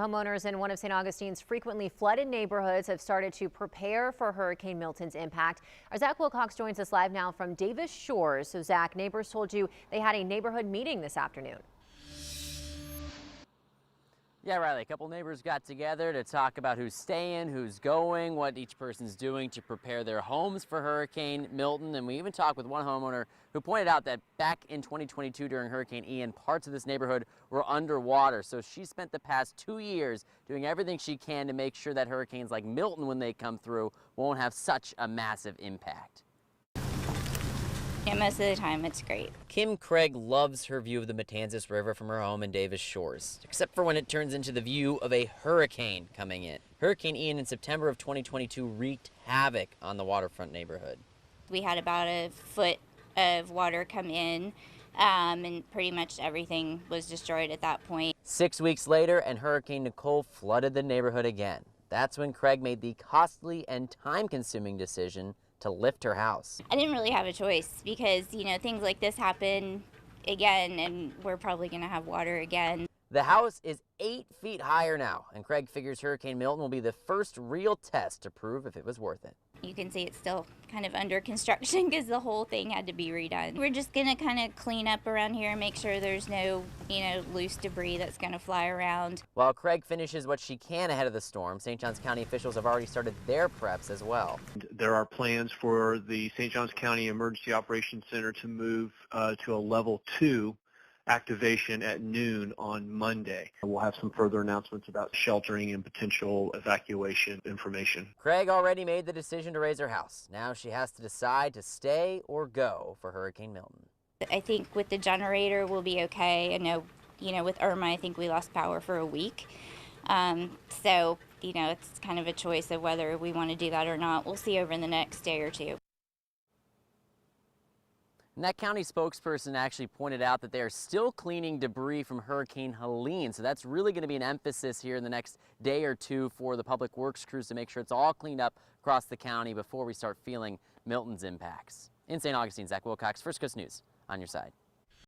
Homeowners in one of St. Augustine's frequently flooded neighborhoods have started to prepare for Hurricane Milton's impact. Our Zach Wilcox joins us live now from Davis Shores. So Zach, neighbors told you they had a neighborhood meeting this afternoon. Yeah, Riley, a couple neighbors got together to talk about who's staying, who's going, what each person's doing to prepare their homes for Hurricane Milton. And we even talked with one homeowner who pointed out that back in 2022 during Hurricane Ian, parts of this neighborhood were underwater. So she spent the past 2 years doing everything she can to make sure that hurricanes like Milton, when they come through, won't have such a massive impact. Yeah, most of the time it's great. Kim Craig loves her view of the Matanzas River from her home in Davis Shores, except for when it turns into the view of a hurricane coming in. Hurricane Ian in September of 2022 wreaked havoc on the waterfront neighborhood. We had about a foot of water come in, and pretty much everything was destroyed at that point. 6 weeks later, and Hurricane Nicole flooded the neighborhood again. That's when Craig made the costly and time-consuming decision to lift her house. I didn't really have a choice because, you know, things like this happen again and we're probably going to have water again. The house is 8 feet higher now, and Craig figures Hurricane Milton will be the first real test to prove if it was worth it. You can see it's still kind of under construction because the whole thing had to be redone. We're just going to kind of clean up around here and make sure there's no, loose debris that's going to fly around. While Craig finishes what she can ahead of the storm, St. Johns County officials have already started their preps as well. There are plans for the St. Johns County Emergency Operations Center to move to a level 2 activation at noon on Monday. We'll have some further announcements about sheltering and potential evacuation information. Craig already made the decision to raise her house. Now she has to decide to stay or go for Hurricane Milton. I think with the generator we'll be okay. I know, with Irma, I think we lost power for a week. So, it's kind of a choice of whether we want to do that or not. We'll see over the next day or two. And that county spokesperson actually pointed out that they are still cleaning debris from Hurricane Helene. So that's really going to be an emphasis here in the next day or two for the public works crews to make sure it's all cleaned up across the county before we start feeling Milton's impacts. In St. Augustine, Zach Wilcox, First Coast News, on your side.